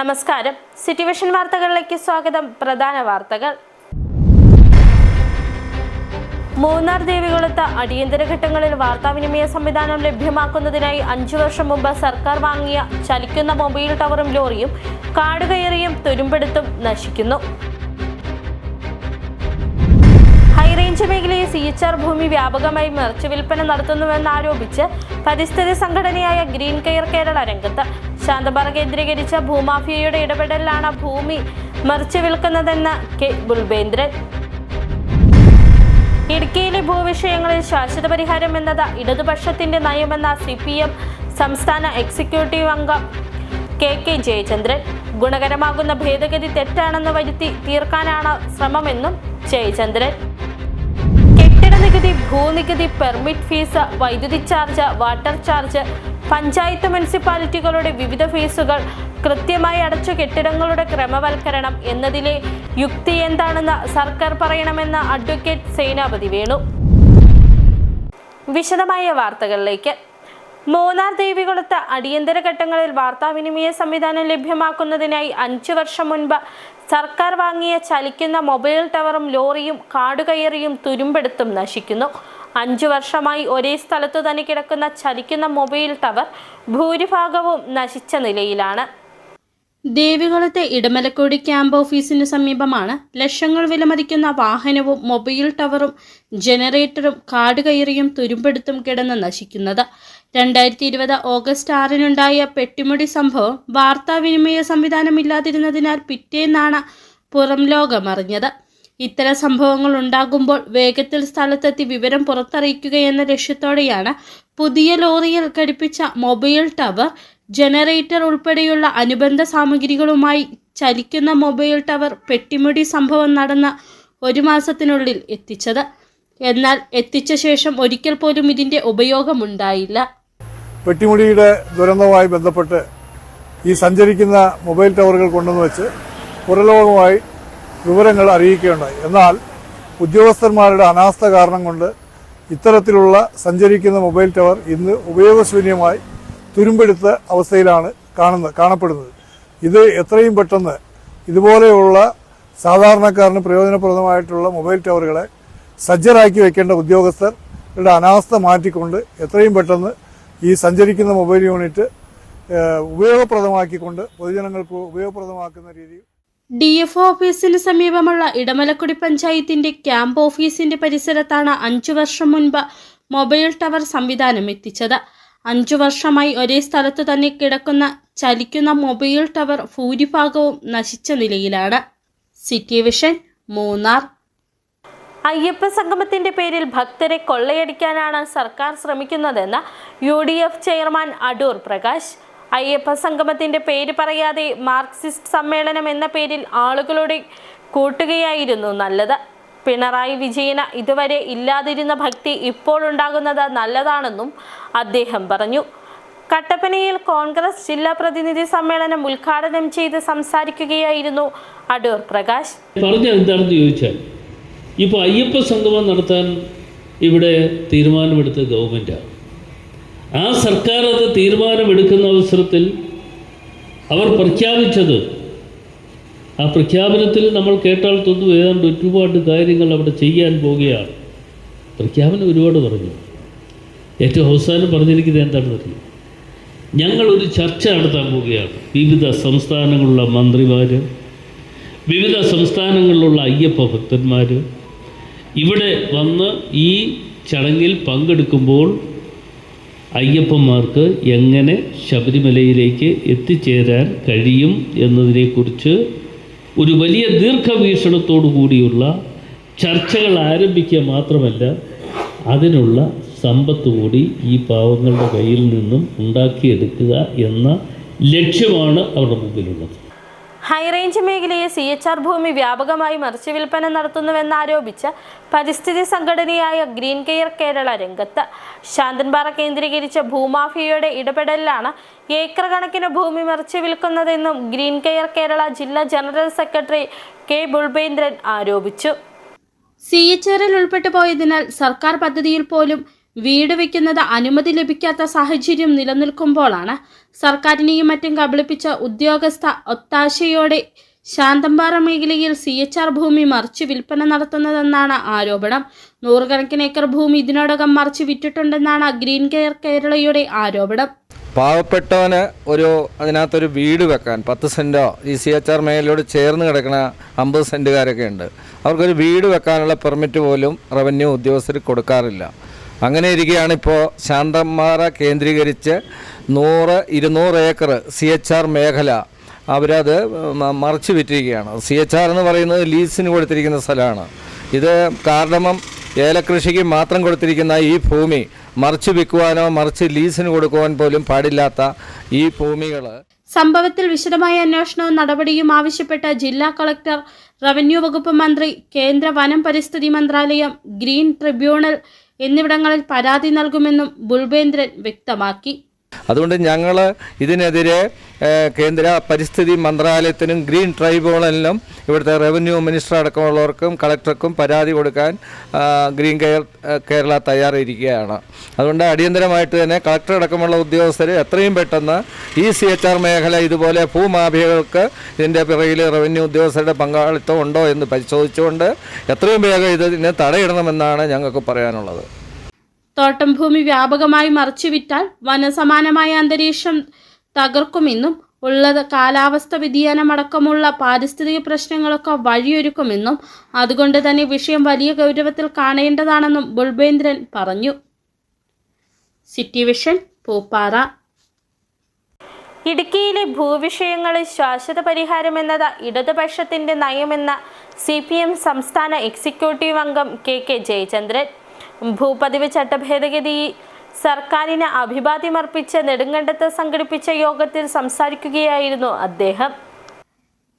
നമസ്കാരം. City vision വാർത്തകളിലേക്ക് സ്വാഗതം. പ്രധാന വാർത്തകൾ. മൂന്നാർ ദേവികുളത്ത് അടിയന്തര ഘട്ടങ്ങളിൽ വാർത്താവിനിമയ സംവിധാനം ലഭ്യമാക്കുന്നതിനായി 5 വർഷം മുമ്പ് സർക്കാർ വാങ്ങിയ ചലിക്കുന്ന മൊബൈൽ ടവറും ലോറിയും കാടുകയറിയും തുരുമ്പെടുത്തും നശിക്കുന്നു. ഹൈറേഞ്ച് മേഖലയിൽ CHR ഭൂമി വ്യാപകമായി മറിച്ചു വിൽപ്പന നടത്തുന്നുവെന്നാരോപിച്ച് പരിസ്ഥിതി സംഘടനയായ ഗ്രീൻ കെയർ കേരള രംഗത്ത്. ശാന്തമ്പാറ കേന്ദ്രീകരിച്ച ഭൂമാഫിയയുടെ ഇടപെടലാണ് ഭൂമി മറിച്ചു വിൽക്കുന്നതെന്ന് കെ ബുൾബേന്ദ്രൻ. ഇടുക്കിയിലെ ഭൂവിഷയങ്ങളിൽ ശാശ്വത പരിഹാരം എന്നത് ഇടതുപക്ഷത്തിന്റെ നയമെന്ന CPM സംസ്ഥാന എക്സിക്യൂട്ടീവ് അംഗം കെ ജയചന്ദ്രൻ. ഗുണകരമാകുന്ന ഭേദഗതി തെറ്റാണെന്ന് വരുത്തി തീർക്കാനാണ് ശ്രമമെന്നും ജയചന്ദ്രൻ. കെട്ടിട നികുതി, ഭൂനികുതി, പെർമിറ്റ് ഫീസ്, വൈദ്യുതി ചാർജ്, വാട്ടർ ചാർജ്, പഞ്ചായത്ത് മുനിസിപ്പാലിറ്റികളുടെ വിവിധ ഫീസുകൾ കൃത്യമായി അടച്ച കെട്ടിടങ്ങളുടെ ക്രമവൽക്കരണം എന്നതിലെ യുക്തി എന്താണെന്ന് സർക്കാർ പറയണമെന്ന് അഡ്വക്കേറ്റ് സേനാപതി വേണു. വിശദമായ വാർത്തകളിലേക്ക്. മൂന്നാർ ദേവികുളത്ത് അടിയന്തര ഘട്ടങ്ങളിൽ വാർത്താവിനിമയ സംവിധാനം ലഭ്യമാക്കുന്നതിനായി 5 വർഷം മുൻപ് സർക്കാർ വാങ്ങിയ ചലിക്കുന്ന മൊബൈൽ ടവറും ലോറിയും കാടുകയറിയും തുരുമ്പെടുത്തും നശിക്കുന്നു. 5 വർഷമായി ഒരേ സ്ഥലത്തു തന്നെ കിടക്കുന്ന ചലിക്കുന്ന മൊബൈൽ ടവർ ഭൂരിഭാഗവും നശിച്ച നിലയിലാണ്. ദേവികുളത്തെ ഇടമലക്കുടി ക്യാമ്പ് ഓഫീസിന് സമീപമാണ് ലക്ഷങ്ങൾ വിലമതിക്കുന്ന വാഹനവും മൊബൈൽ ടവറും ജനറേറ്ററും കാടുകയറിയും തുരുമ്പെടുത്തും കിടന്ന് നശിക്കുന്നത്. 2020 ഓഗസ്റ്റ് 6-നുണ്ടായ പെട്ടിമുടി സംഭവം വാർത്താവിനിമയ സംവിധാനമില്ലാതിരുന്നതിനാൽ പിറ്റേന്നാണ് പുറം ലോകമറിഞ്ഞത്. ഇത്തരം സംഭവങ്ങൾ ഉണ്ടാകുമ്പോൾ വേഗത്തിൽ സ്ഥലത്തെത്തി വിവരം പുറത്തറിയിക്കുകയെന്ന ലക്ഷ്യത്തോടെയാണ് പുതിയ ലോറിയിൽ ഘടിപ്പിച്ച മൊബൈൽ ടവർ, ജനറേറ്റർ ഉൾപ്പെടെയുള്ള അനുബന്ധ സാമഗ്രികളുമായി ചലിക്കുന്ന മൊബൈൽ ടവർ പെട്ടിമുടി സംഭവം നടന്ന 1 മാസത്തിനുള്ളിൽ എത്തിച്ചത്. എന്നാൽ എത്തിച്ച ശേഷം ഒരിക്കൽ പോലും ഇതിന്റെ ഉപയോഗമുണ്ടായില്ല. പെട്ടിമുടിയുടെ ദുരന്തവുമായി ബന്ധപ്പെട്ട് ഈ സഞ്ചരിക്കുന്ന മൊബൈൽ ടവറുകൾ കൊണ്ടുവന്ന് വെച്ച് പുറലോകമായി വിവരങ്ങൾ അറിയിക്കുകയുണ്ടായി. എന്നാൽ ഉദ്യോഗസ്ഥന്മാരുടെ അനാസ്ഥ കാരണം കൊണ്ട് ഇത്തരത്തിലുള്ള സഞ്ചരിക്കുന്ന മൊബൈൽ ടവർ ഇന്ന് ഉപയോഗശൂന്യമായി തുരുമ്പെടുത്ത അവസ്ഥയിലാണ് കാണപ്പെടുന്നത്. ഇത് എത്രയും പെട്ടെന്ന് ഇതുപോലെയുള്ള സാധാരണക്കാരന് പ്രയോജനപ്രദമായിട്ടുള്ള മൊബൈൽ ടവറുകളെ സജ്ജരാക്കി വെക്കേണ്ട ഉദ്യോഗസ്ഥരുടെ അനാസ്ഥ മാറ്റിക്കൊണ്ട് എത്രയും പെട്ടെന്ന് ഈ സഞ്ചരിക്കുന്ന മൊബൈൽ യൂണിറ്റ് ഉപയോഗപ്രദമാക്കിക്കൊണ്ട് പൊതുജനങ്ങൾക്ക് ഉപയോഗപ്രദമാക്കുന്ന രീതിയിൽ DFO ഓഫീസിന് സമീപമുള്ള ഇടമലക്കുടി പഞ്ചായത്തിന്റെ ക്യാമ്പ് ഓഫീസിന്റെ പരിസരത്താണ് 5 വർഷം മുൻപ് മൊബൈൽ ടവർ സംവിധാനം എത്തിച്ചത്. 5 വർഷമായി ഒരേ സ്ഥലത്ത് തന്നെ കിടക്കുന്ന ചലിക്കുന്ന മൊബൈൽ ടവർ ഭൂരിഭാഗവും നശിച്ച നിലയിലാണ്. City Vision, Munnar. അയ്യപ്പ സംഗമത്തിന്റെ പേരിൽ ഭക്തരെ കൊള്ളയടിക്കാനാണ് സർക്കാർ ശ്രമിക്കുന്നതെന്ന് UDF ചെയർമാൻ അടൂർ പ്രകാശ്. അയ്യപ്പ സംഗമത്തിന്റെ പേര് പറയാതെ മാർക്സിസ്റ്റ് സമ്മേളനം എന്ന പേരിൽ ആളുകളുടെ കൂട്ടുകയായിരുന്നു നല്ലത്. പിണറായി വിജയന് ഇതുവരെ ഇല്ലാതിരുന്ന ഭക്തി ഇപ്പോൾ ഉണ്ടാകുന്നത് നല്ലതാണെന്നും അദ്ദേഹം പറഞ്ഞു. കട്ടപ്പനയിൽ കോൺഗ്രസ് ജില്ലാ പ്രതിനിധി സമ്മേളനം ഉദ്ഘാടനം ചെയ്ത് സംസാരിക്കുകയായിരുന്നു അടൂർ പ്രകാശ്. എന്താണെന്ന് ചോദിച്ചാൽ, ഇപ്പോൾ അയ്യപ്പ സംഗമം നടത്താൻ ഇവിടെ തീരുമാനമെടുത്ത ഗവൺമെൻറ്റാണ്. ആ സർക്കാർ അത് തീരുമാനമെടുക്കുന്ന അവസരത്തിൽ അവർ പ്രഖ്യാപിച്ചത്, ആ പ്രഖ്യാപനത്തിൽ നമ്മൾ കേട്ടാൽ തോന്നും ഏതാണ്ട് ഒരുപാട് കാര്യങ്ങൾ അവിടെ ചെയ്യാൻ പോവുകയാണ്. പ്രഖ്യാപനം ഒരുപാട് പറഞ്ഞു. ഏറ്റവും അവസാനം പറഞ്ഞിരിക്കുന്നത് എന്താണെന്ന് അറിയാം, ഞങ്ങളൊരു ചർച്ച നടത്താൻ പോവുകയാണ്. വിവിധ സംസ്ഥാനങ്ങളിലുള്ള മന്ത്രിമാർ, വിവിധ സംസ്ഥാനങ്ങളിലുള്ള അയ്യപ്പ ഭക്തന്മാർ ഇവിടെ വന്ന് ഈ ചടങ്ങിൽ പങ്കെടുക്കുമ്പോൾ അയ്യപ്പന്മാർക്ക് എങ്ങനെ ശബരിമലയിലേക്ക് എത്തിച്ചേരാൻ കഴിയും എന്നതിനെക്കുറിച്ച് ഒരു വലിയ ദീർഘവീക്ഷണത്തോടു കൂടിയുള്ള ചർച്ചകൾ ആരംഭിക്കുക മാത്രമല്ല, അതിനുള്ള സമ്പത്ത് കൂടി ഈ പാവങ്ങളുടെ കയ്യിൽ നിന്നും ഉണ്ടാക്കിയെടുക്കുക എന്ന ലക്ഷ്യമാണ് അവരുടെ മുമ്പിലുള്ളത്. ഹൈറേഞ്ച് മേഖലയെ CHR ഭൂമി വ്യാപകമായി മറിച്ചു വിൽപ്പന നടത്തുന്നുവെന്നാരോപിച്ച് പരിസ്ഥിതി സംഘടനയായ ഗ്രീൻ കെയർ കേരള രംഗത്ത്. ശാന്തമ്പാറ കേന്ദ്രീകരിച്ച ഭൂമാഫിയയുടെ ഇടപെടലിലാണ് ഏക്കർ കണക്കിന് ഭൂമി മറിച്ചു വിൽക്കുന്നതെന്നും ഗ്രീൻ കെയർ കേരള ജില്ലാ ജനറൽ സെക്രട്ടറി കെ ബുൾബേന്ദ്രൻ ആരോപിച്ചു. CHRൽ ഉൾപ്പെട്ടു പോയതിനാൽ സർക്കാർ പദ്ധതിയിൽ പോലും വീട് വയ്ക്കുന്നത് അനുമതി ലഭിക്കാത്ത സാഹചര്യം നിലനിൽക്കുമ്പോഴാണ് സർക്കാരിനെയും മറ്റും കബളിപ്പിച്ച ഉദ്യോഗസ്ഥ ഒത്താശയോടെ ശാന്തമ്പാറ മേഖലയിൽ CHR ഭൂമി മറിച്ച് വിൽപ്പന നടത്തുന്നതെന്നാണ് ആരോപണം. നൂറുകണക്കിന് ഏക്കർ ഭൂമി ഇതിനോടകം മറിച്ച് വിറ്റിട്ടുണ്ടെന്നാണ് ഗ്രീൻ കെയർ കേരളയുടെ ആരോപണം. പാവപ്പെട്ടവന് അതിനകത്തൊരു വീട് വെക്കാൻ 10 സെൻറ്റോ ഈ CHR മേഖലയോട് ചേർന്ന് കിടക്കുന്ന 50 സെൻറ്റുകാരൊക്കെ ഉണ്ട്. അവർക്കൊരു വീട് വെക്കാനുള്ള പെർമിറ്റ് പോലും റവന്യൂ ഉദ്യോഗസ്ഥർ കൊടുക്കാറില്ല. അങ്ങനെ ഇരിക്കുകയാണ് ഇപ്പോൾ ശാന്തമ്പാറ കേന്ദ്രീകരിച്ച് 100-200 ഏക്കർ CHR മേഖല അവരത് മറിച്ച് വിറ്റിരിക്കുകയാണ്. CHR എന്ന് പറയുന്നത് ലീസിന് കൊടുത്തിരിക്കുന്ന സ്ഥലമാണ്. ഇത് കാർഡമം ഏലകൃഷിക്ക് മാത്രം കൊടുത്തിരിക്കുന്ന ഈ ഭൂമി മറിച്ച് വിൽക്കുവാനോ മറിച്ച് ലീസിന് കൊടുക്കുവാൻ പോലും പാടില്ലാത്ത ഈ ഭൂമികൾ. സംഭവത്തിൽ വിശദമായ അന്വേഷണവും നടപടിയും ആവശ്യപ്പെട്ട ജില്ലാ കളക്ടർ, റവന്യൂ വകുപ്പ് മന്ത്രി, കേന്ദ്ര വനം പരിസ്ഥിതി മന്ത്രാലയം, ഗ്രീൻ ട്രിബ്യൂണൽ എന്നിവിടങ്ങളിൽ പരാതി നൽകുമെന്നും ബുൾബേന്ദ്രൻ വ്യക്തമാക്കി. അതുകൊണ്ട് ഞങ്ങൾ ഇതിനെതിരെ കേന്ദ്ര പരിസ്ഥിതി മന്ത്രാലയത്തിനും ഗ്രീൻ ട്രൈബ്യൂണലിനും ഇവിടുത്തെ റവന്യൂ മിനിസ്റ്റർ അടക്കമുള്ളവർക്കും കളക്ടർക്കും പരാതി കൊടുക്കാൻ ഗ്രീൻ കേരള തയ്യാറായിരിക്കുകയാണ്. അതുകൊണ്ട് അടിയന്തരമായിട്ട് തന്നെ കളക്ടർ അടക്കമുള്ള ഉദ്യോഗസ്ഥർ എത്രയും പെട്ടെന്ന് ഈ CHR മേഖല ഇതുപോലെ ഭൂമാഫിയകൾക്ക് ഇതിൻ്റെ പിറകിൽ റവന്യൂ ഉദ്യോഗസ്ഥരുടെ പങ്കാളിത്തം ഉണ്ടോ എന്ന് പരിശോധിച്ചുകൊണ്ട് എത്രയും വേഗം ഇതിനെ തടയിടണമെന്നാണ് ഞങ്ങൾക്ക് പറയാനുള്ളത്. തോട്ടം ഭൂമി വ്യാപകമായി മറിച്ചുവിറ്റാൽ വനസമാനമായ അന്തരീക്ഷം തകർക്കുമെന്നും ഉള്ളത് കാലാവസ്ഥ വ്യതിയാനമടക്കമുള്ള പാരിസ്ഥിതിക പ്രശ്നങ്ങളൊക്കെ വഴിയൊരുക്കുമെന്നും അതുകൊണ്ട് തന്നെ വിഷയം വലിയ ഗൗരവത്തിൽ കാണേണ്ടതാണെന്നും ബുൾബേന്ദ്രൻ പറഞ്ഞു. City vision, Pooppara. ഇടുക്കിയിലെ ഭൂവിഷയങ്ങളിൽ ശാശ്വത പരിഹാരമെന്നത് ഇടതുപക്ഷത്തിന്റെ നയമെന്ന CPM സംസ്ഥാന എക്സിക്യൂട്ടീവ് അംഗം KK ജയചന്ദ്രൻ. ഭൂപതിവ് ചട്ടഭേദഗതി സർക്കാരിന് അഭിവാദ്യമർപ്പിച്ച് നെടുങ്കണ്ടത്ത് സംഘടിപ്പിച്ച യോഗത്തിൽ സംസാരിക്കുകയായിരുന്നു അദ്ദേഹം.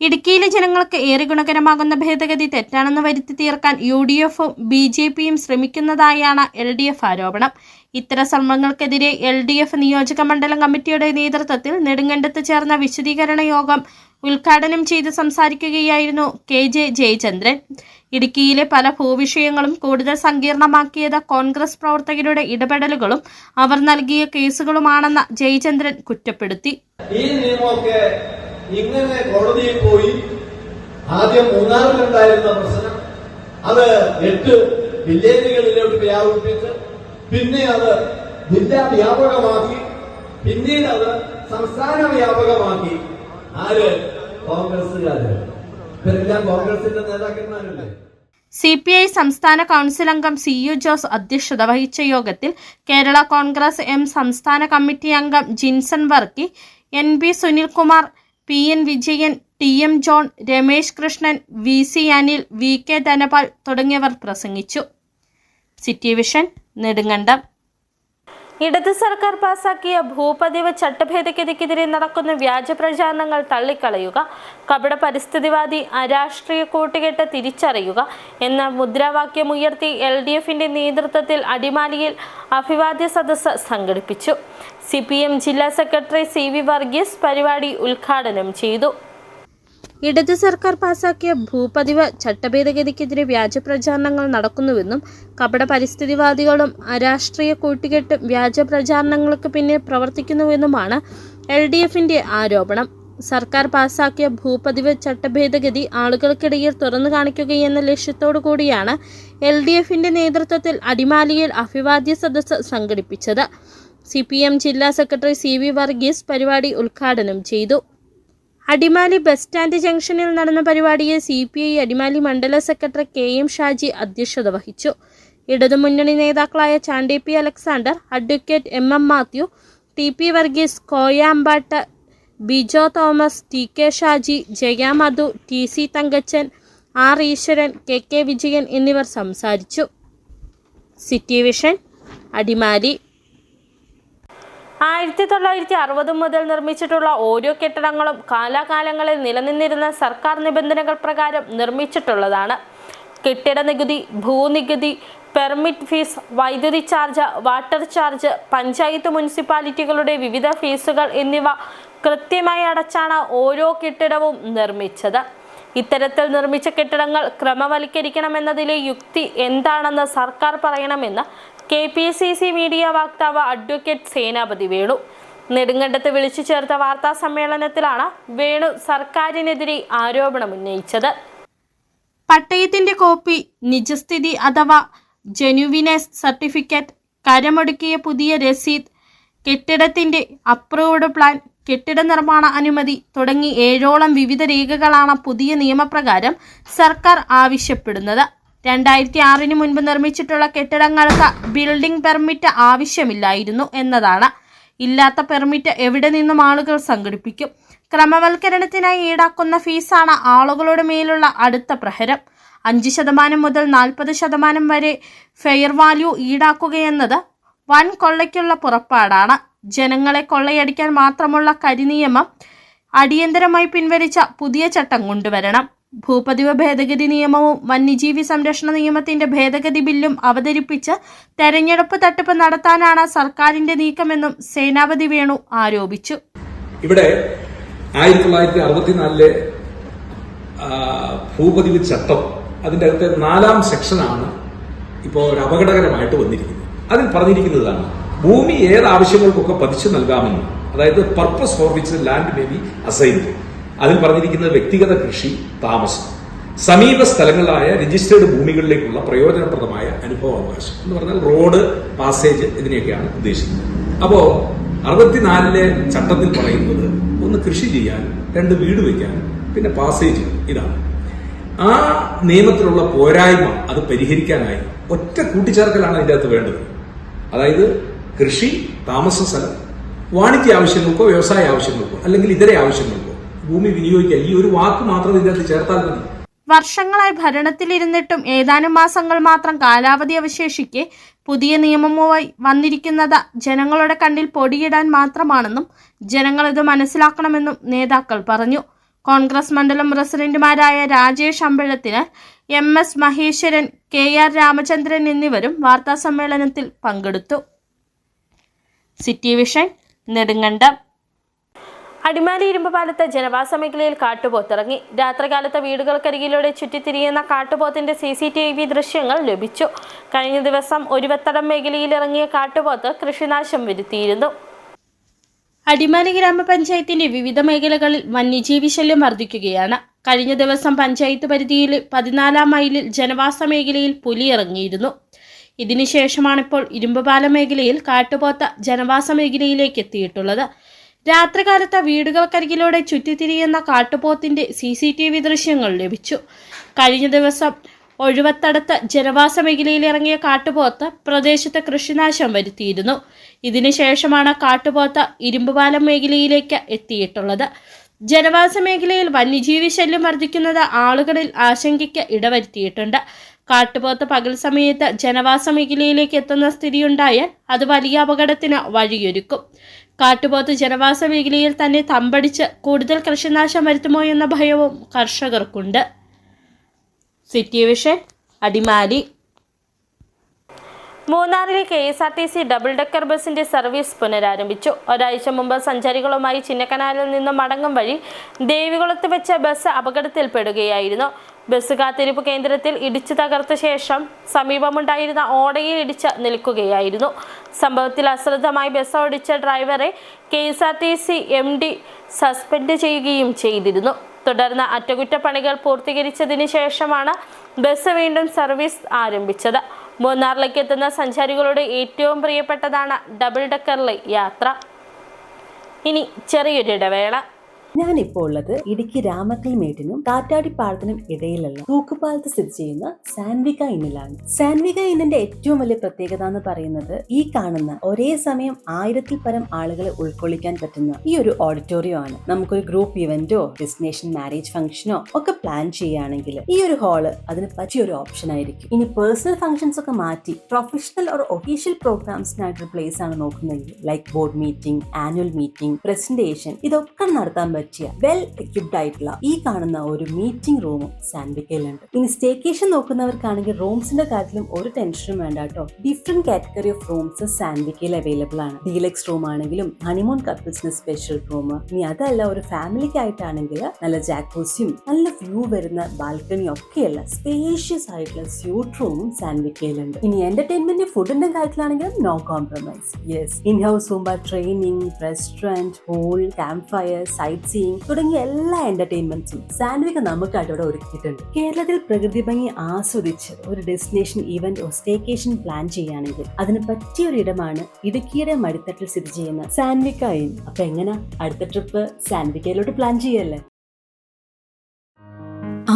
ഇടുക്കിയിലെ ജനങ്ങൾക്ക് ഏറെ ഗുണകരമാകുന്ന ഭേദഗതി തെറ്റാണെന്ന് വരുത്തി തീർക്കാൻ UDFഉം BJPയും ശ്രമിക്കുന്നതായാണ് LDF ആരോപണം. ഇത്തരം ശ്രമങ്ങൾക്കെതിരെ LDF നിയോജക മണ്ഡലം കമ്മിറ്റിയുടെ നേതൃത്വത്തിൽ നെടുങ്കണ്ടത്ത് ചേർന്ന വിശദീകരണ യോഗം ഉദ്ഘാടനം ചെയ്ത് സംസാരിക്കുകയായിരുന്നു KJ ജയചന്ദ്രൻ. ഇടുക്കിയിലെ പല ഭൂവിഷയങ്ങളും കൂടുതൽ സങ്കീർണമാക്കിയത് കോൺഗ്രസ് പ്രവർത്തകരുടെ ഇടപെടലുകളും അവർ നൽകിയ കേസുകളുമാണെന്ന് ജയചന്ദ്രൻ കുറ്റപ്പെടുത്തി. ഈ നിയമമൊക്കെ ഇങ്ങനെ കോടതിയിൽ പോയി ആദ്യം മൂന്നാറിലുണ്ടായിരുന്ന പ്രശ്നം അത് 8 വില്ലേജുകളിലോട്ട് വ്യാപിപ്പിച്ച് പിന്നെ അത് ജില്ലാ വ്യാപകമാക്കി പിന്നീട് അത് സംസ്ഥാന വ്യാപകമാക്കി. ആര്? കോൺഗ്രസുകാര്. ഇവരെല്ലാം കോൺഗ്രസിന്റെ നേതാക്കന്മാരല്ലേ. CPI സംസ്ഥാന കൗൺസിൽ അംഗം CU ജോസ് അധ്യക്ഷത വഹിച്ച യോഗത്തിൽ കേരള കോൺഗ്രസ് M സംസ്ഥാന കമ്മിറ്റി അംഗം Jinson Varkey, NB Sunilkumar, PN Vijayan, TM John, Ramesh Krishnan, VC Anil, VK Dhanapal തുടങ്ങിയവർ പ്രസംഗിച്ചു. City Vision, Nedumkandam. ഇടത് സർക്കാർ പാസാക്കിയ ഭൂപതിവ് ചട്ടഭേദഗതിക്കെതിരെ നടക്കുന്ന വ്യാജ പ്രചാരണങ്ങൾ തള്ളിക്കളയുക, കപട പരിസ്ഥിതിവാദി അരാഷ്ട്രീയ കൂട്ടുകെട്ട് തിരിച്ചറിയുക എന്ന മുദ്രാവാക്യമുയർത്തി LDFന്റെ നേതൃത്വത്തിൽ അടിമാലിയിൽ അഭിവാദ്യ സദസ്സ് സംഘടിപ്പിച്ചു. CPM ജില്ലാ സെക്രട്ടറി CV വർഗീസ് പരിപാടി ഉദ്ഘാടനം ചെയ്തു. ഇടത് സർക്കാർ പാസാക്കിയ ഭൂപതിവ് ചട്ടഭേദഗതിക്കെതിരെ വ്യാജ പ്രചാരണങ്ങൾ നടക്കുന്നുവെന്നും കപട പരിസ്ഥിതിവാദികളും അരാഷ്ട്രീയ കൂട്ടുകെട്ടും വ്യാജ പ്രചാരണങ്ങൾക്ക് പിന്നിൽ പ്രവർത്തിക്കുന്നുവെന്നുമാണ് LDFന്റെ ആരോപണം. സർക്കാർ പാസാക്കിയ ഭൂപതിവ് ചട്ടഭേദഗതി ആളുകൾക്കിടയിൽ തുറന്നു കാണിക്കുകയെന്ന ലക്ഷ്യത്തോടു കൂടിയാണ് LDFന്റെ നേതൃത്വത്തിൽ അടിമാലിയിൽ അഭിവാദ്യ സദസ്സ് സംഘടിപ്പിച്ചത്. CPM ജില്ലാ സെക്രട്ടറി CV വർഗീസ് പരിപാടി ഉദ്ഘാടനം ചെയ്തു. അടിമാലി ബസ് സ്റ്റാൻഡ് ജംഗ്ഷനിൽ നടന്ന പരിപാടിയിൽ CPI അടിമാലി മണ്ഡല സെക്രട്ടറി KM ഷാജി അധ്യക്ഷത വഹിച്ചു. ഇടതുമുന്നണി നേതാക്കളായ Chandy P Alexander, advocate MM Mathew, TP Varghese, Koya Ambatt, Bijo Thomas, TK Shaji, Jaya Madhu, TC Thankachan, R Easwaran, KK Vijayan എന്നിവർ സംസാരിച്ചു. City vision, Adimali. 1960 മുതൽ നിർമ്മിച്ചിട്ടുള്ള ഓരോ കെട്ടിടങ്ങളും കാലാകാലങ്ങളിൽ നിലനിന്നിരുന്ന സർക്കാർ നിബന്ധനകൾ പ്രകാരം നിർമ്മിച്ചിട്ടുള്ളതാണ്. കെട്ടിട നികുതി, ഭൂനികുതി, പെർമിറ്റ് ഫീസ്, വൈദ്യുതി ചാർജ്, വാട്ടർ ചാർജ്, പഞ്ചായത്ത് മുനിസിപ്പാലിറ്റികളുടെ വിവിധ ഫീസുകൾ എന്നിവ കൃത്യമായി അടച്ചാണ് ഓരോ കെട്ടിടവും നിർമ്മിച്ചത്. ഇത്തരത്തിൽ നിർമ്മിച്ച കെട്ടിടങ്ങൾ ക്രമവൽക്കരിക്കണമെന്നതിലെ യുക്തി എന്താണെന്ന് സർക്കാർ പറയണമെന്ന് KPCC മീഡിയ വക്താവ് അഡ്വക്കേറ്റ് സേനാപതി വേണു. നെടുങ്കണ്ടത്ത് വിളിച്ചു ചേർത്ത വാർത്താ സമ്മേളനത്തിലാണ് വേണു സർക്കാരിനെതിരെ ആരോപണമുന്നയിച്ചത്. പട്ടയത്തിന്റെ കോപ്പി, നിജസ്ഥിതി അഥവാ ജെനുവിനെസ് സർട്ടിഫിക്കറ്റ്, കരമൊടുക്കിയ പുതിയ രസീത്, കെട്ടിടത്തിന്റെ അപ്രൂവ്ഡ് പ്ലാൻ, കെട്ടിട നിർമ്മാണ അനുമതി തുടങ്ങി 7ഓളം വിവിധ രേഖകളാണ് പുതിയ നിയമപ്രകാരം സർക്കാർ ആവശ്യപ്പെടുന്നത്. 2006 മുൻപ് നിർമ്മിച്ചിട്ടുള്ള കെട്ടിടങ്ങൾക്ക് ബിൽഡിംഗ് പെർമിറ്റ് ആവശ്യമില്ലായിരുന്നു എന്നതാണ്. ഇല്ലാത്ത പെർമിറ്റ് എവിടെ നിന്നും ആളുകൾ സംഘടിപ്പിക്കും? ക്രമവൽക്കരണത്തിനായി ഈടാക്കുന്ന ഫീസാണ് ആളുകളുടെ മേലുള്ള അടുത്ത പ്രഹരം. 5% മുതൽ 40% വരെ ഫെയർ വാല്യൂ ഈടാക്കുകയെന്നത് വൻ കൊള്ളയ്ക്കുള്ള പുറപ്പാടാണ്. ജനങ്ങളെ കൊള്ളയടിക്കാൻ മാത്രമുള്ള കരിനിയമം അടിയന്തരമായി പിൻവലിച്ച പുതിയ ചട്ടം കൊണ്ടുവരണം. ഭൂപതിവ് ഭേദഗതി നിയമവും വന്യജീവി സംരക്ഷണ നിയമത്തിന്റെ ഭേദഗതി ബില്ലും അവതരിപ്പിച്ച് തെരഞ്ഞെടുപ്പ് തട്ടിപ്പ് നടത്താനാണ് സർക്കാരിന്റെ നീക്കമെന്നും സേനാപതി വേണു ആരോപിച്ചു. ഇവിടെ 1964 ഭൂപതിവ് ചട്ടം അതിന്റെ അകത്തെ 4ാം സെക്ഷനാണ് ഇപ്പോൾ ഒരു അപകടകരമായിട്ട് വന്നിരിക്കുന്നത്. അതിൽ പറഞ്ഞിരിക്കുന്നതാണ് ഭൂമി ഏത് ആവശ്യങ്ങൾക്കൊക്കെ പതിച്ചു നൽകാമെന്ന്, അതായത് purpose for which land may be assigned. അതിൽ പറഞ്ഞിരിക്കുന്നത് വ്യക്തിഗത കൃഷി, താമസം, സമീപ സ്ഥലങ്ങളായ രജിസ്റ്റേർഡ് ഭൂമികളിലേക്കുള്ള പ്രയോജനപ്രദമായ അനുഭവാവകാശം എന്ന് പറഞ്ഞാൽ റോഡ്, പാസേജ് ഇതിനെയൊക്കെയാണ് ഉദ്ദേശിക്കുന്നത്. അപ്പോ 64 ചട്ടത്തിൽ പറയുന്നത് ഒന്ന് കൃഷി ചെയ്യാൻ, 2 വീട് വയ്ക്കാൻ, പിന്നെ പാസേജ്. ഇതാണ് ആ നിയമത്തിലുള്ള പോരായ്മ. അത് പരിഹരിക്കാനായി ഒറ്റ കൂട്ടിച്ചേർക്കലാണ് ഇതിന്റെ അകത്ത് വേണ്ടത്. അതായത് കൃഷി, താമസ സ്ഥലം, വാണിജ്യ ആവശ്യങ്ങൾക്കോ വ്യവസായ ആവശ്യങ്ങൾക്കോ അല്ലെങ്കിൽ ഇതര ആവശ്യങ്ങൾക്കോ ഭൂമി വിനിയോഗിക്കുക. ഈ ഒരു വാക്ക് മാത്രം ഇതിനകത്ത് ചേർത്താൽ മതി. വർഷങ്ങളായി ഭരണത്തിലിരുന്നിട്ടും ഏതാനും മാസങ്ങൾ മാത്രം കാലാവധി അവശേഷിക്കെ പുതിയ നിയമവുമായി വന്നിരിക്കുന്നത് ജനങ്ങളുടെ കണ്ണിൽ പൊടിയിടാൻ മാത്രമാണെന്നും ജനങ്ങൾ ഇത് മനസ്സിലാക്കണമെന്നും നേതാക്കൾ പറഞ്ഞു. കോൺഗ്രസ് മണ്ഡലം പ്രസിഡന്റുമാരായ രാജേഷ് അമ്പഴത്തിന്, MS മഹേശ്വരൻ, KR രാമചന്ദ്രൻ എന്നിവരും വാർത്താസമ്മേളനത്തിൽ പങ്കെടുത്തു. City Vision, Nedumkandam. അടിമാലി ഇരുമ്പുപാലത്ത് ജനവാസ മേഖലയിൽ കാട്ടുപോത്തിറങ്ങി. രാത്രികാലത്ത് വീടുകൾക്കരികിലൂടെ ചുറ്റിത്തിരിയുന്ന കാട്ടുപോത്തിന്റെ CCTV ദൃശ്യങ്ങൾ ലഭിച്ചു. കഴിഞ്ഞ ദിവസം ഒരുവത്തടം മേഖലയിൽ ഇറങ്ങിയ കാട്ടുപോത്ത് കൃഷിനാശം വരുത്തിയിരുന്നു. അടിമാലി ഗ്രാമപഞ്ചായത്തിന്റെ വിവിധ മേഖലകളിൽ വന്യജീവി ശല്യം വർദ്ധിക്കുകയാണ്. കഴിഞ്ഞ ദിവസം പഞ്ചായത്ത് പരിധിയിലെ 14ാം മൈലിൽ ജനവാസ മേഖലയിൽ പുലി ഇറങ്ങിയിരുന്നു. ഇതിനുശേഷമാണിപ്പോൾ ഇരുമ്പുപാലം മേഖലയിൽ കാട്ടുപോത്ത് ജനവാസ മേഖലയിലേക്ക് എത്തിയിട്ടുള്ളത്. രാത്രികാലത്ത് വീടുകൾക്കരികിലൂടെ ചുറ്റിത്തിരിയുന്ന കാട്ടുപോത്തിന്റെ CCTV ദൃശ്യങ്ങൾ ലഭിച്ചു. കഴിഞ്ഞ ദിവസം ഒഴുവത്തടത്ത് ജനവാസ മേഖലയിൽ ഇറങ്ങിയ കാട്ടുപോത്ത് പ്രദേശത്ത് കൃഷിനാശം വരുത്തിയിരുന്നു. ഇതിനുശേഷമാണ് കാട്ടുപോത്ത് ഇരുമ്പുപാലം മേഖലയിലേക്ക് എത്തിയിട്ടുള്ളത്. ജനവാസ മേഖലയിൽ വന്യജീവി ശല്യം വർദ്ധിക്കുന്നത് ആളുകളിൽ ആശങ്കയ്ക്ക് ഇടവരുത്തിയിട്ടുണ്ട്. കാട്ടുപോത്ത് പകൽ സമയത്ത് ജനവാസ മേഖലയിലേക്ക് എത്തുന്ന സ്ഥിതിയുണ്ടായാൽ അത് വലിയ അപകടത്തിന് വഴിയൊരുക്കും. കാട്ടുപോത്ത് ജനവാസ മേഖലയിൽ തന്നെ തമ്പടിച്ച് കൂടുതൽ കൃഷിനാശം വരുത്തുമോ എന്ന ഭയവും കർഷകർക്കുണ്ട്. City vision, Adimali. മൂന്നാറിലെ KSRTC ഡബിൾ ഡെക്കർ ബസിന്റെ സർവീസ് പുനരാരംഭിച്ചു. ഒരാഴ്ച മുമ്പ് സഞ്ചാരികളുമായി ചിന്നക്കനാലിൽ നിന്നും മടങ്ങും വഴി ദേവികുളത്ത് വെച്ച ബസ് അപകടത്തിൽപ്പെടുകയായിരുന്നു. ബസ് കാത്തിരിപ്പ് കേന്ദ്രത്തിൽ ഇടിച്ചു തകർത്ത ശേഷം സമീപമുണ്ടായിരുന്ന ഓടയിൽ ഇടിച്ച് നിൽക്കുകയായിരുന്നു. സംഭവത്തിൽ അശ്രദ്ധമായി ബസ് ഓടിച്ച ഡ്രൈവറെ KSRTC MD സസ്പെൻഡ് ചെയ്യുകയും ചെയ്തിരുന്നു. തുടർന്ന് അറ്റകുറ്റപ്പണികൾ പൂർത്തീകരിച്ചതിന് ശേഷമാണ് ബസ് വീണ്ടും സർവീസ് ആരംഭിച്ചത്. മൂന്നാറിലേക്ക് എത്തുന്ന സഞ്ചാരികളുടെ ഏറ്റവും പ്രിയപ്പെട്ടതാണ് ഡബിൾ ഡെക്കറിലെ യാത്ര. ഇനി ചെറിയൊരു ഇടവേള. ഞാനിപ്പോൾ ഉള്ളത് ഇടുക്കി രാമക്കൽമേട്ടിനും കാറ്റാടിപ്പാലത്തിനും ഇടയിലുള്ള തൂക്കുപാലത്ത് സ്ഥിതി ചെയ്യുന്ന സാൻവിക ഇന്നിലാണ്. സാൻവിക ഇന്നിന്റെ ഏറ്റവും വലിയ പ്രത്യേകത എന്ന് പറയുന്നത് ഈ കാണുന്ന ഒരേ സമയം 1000-ൽ പരം ആളുകളെ ഉൾക്കൊള്ളിക്കാൻ പറ്റുന്ന ഈ ഒരു ഓഡിറ്റോറിയം ആണ്. നമുക്കൊരു ഗ്രൂപ്പ് ഇവന്റോ ഡെസ്റ്റിനേഷൻ മാരേജ് ഫംഗ്ഷനോ ഒക്കെ പ്ലാൻ ചെയ്യുകയാണെങ്കിൽ ഈ ഒരു ഹാള് അതിന് പറ്റിയ ഒരു ഓപ്ഷൻ ആയിരിക്കും. ഇനി പേഴ്സണൽ ഫംഗ്ഷൻസ് ഒക്കെ മാറ്റി പ്രൊഫഷണൽ ഓർ ഒഫീഷ്യൽ പ്രോഗ്രാംസിനായിട്ടൊരു പ്ലേസ് ആണ് നോക്കുന്നതെങ്കിൽ like board meeting, annual meeting, presentation ഇതൊക്കെ നടത്താൻ പറ്റും പറ്റിയ വെൽ എക്യുപ്ഡ് ആയിട്ടുള്ള ഈ കാണുന്ന ഒരു മീറ്റിംഗ് റൂമും സാൻവിക്കയിലുണ്ട്. ഇനി സ്റ്റേക്കേഷൻ നോക്കുന്നവർക്കാണെങ്കിൽ റൂംസിന്റെ കാര്യത്തിലും ഒരു ടെൻഷനും വേണ്ട കേട്ടോ. ഡിഫറെന്റ് കാറ്റഗറി ഓഫ് റൂംസ് സാൻവിക്കയിൽ അവൈലബിൾ ആണ്. ഡീലക്സ് റൂം ആണെങ്കിലും ഹണിമൂൺ കപ്പിൾസിന് സ്പെഷ്യൽ റൂം, ഇനി അതല്ല ഒരു ഫാമിലിക്ക് ആയിട്ടാണെങ്കിൽ നല്ല ജാക്കൂസിയും നല്ല വ്യൂ വരുന്ന ബാൽക്കണി ഒക്കെയുള്ള സ്പേഷ്യസ് ആയിട്ടുള്ള സ്യൂട്ട് റൂമും സാൻവിക്കയിലുണ്ട്. ഇനി എന്റർടൈൻമെന്റ് ഫുഡിന്റെ കാര്യത്തിലാണെങ്കിലും no compromise. Yes, in house Zumba training, restaurant, pool, camp fire, sightseeing തുടങ്ങിയ എല്ലാ എന്റർടൈൻമെന്റ്സും സാൻവിക നമുക്കായിട്ട് ഇവിടെ ഒരുക്കിയിട്ടുണ്ട്. കേരളത്തിൽ പ്രകൃതി ഭംഗി ആസ്വദിച്ച് ഒരു ഡെസ്റ്റിനേഷൻ ഇവന്റ് സ്റ്റേക്കേഷൻ പ്ലാൻ ചെയ്യുകയാണെങ്കിൽ അതിന് പറ്റിയ ഒരു ഇടമാണ് ഇടുക്കിയുടെ മടിത്തട്ടിൽ സ്ഥിതി ചെയ്യുന്ന സാൻവിക ഇൻ. അപ്പൊ എങ്ങനെ അടുത്ത ട്രിപ്പ് സാൻവിക്കയിലോട്ട് പ്ലാൻ ചെയ്യല്ലേ?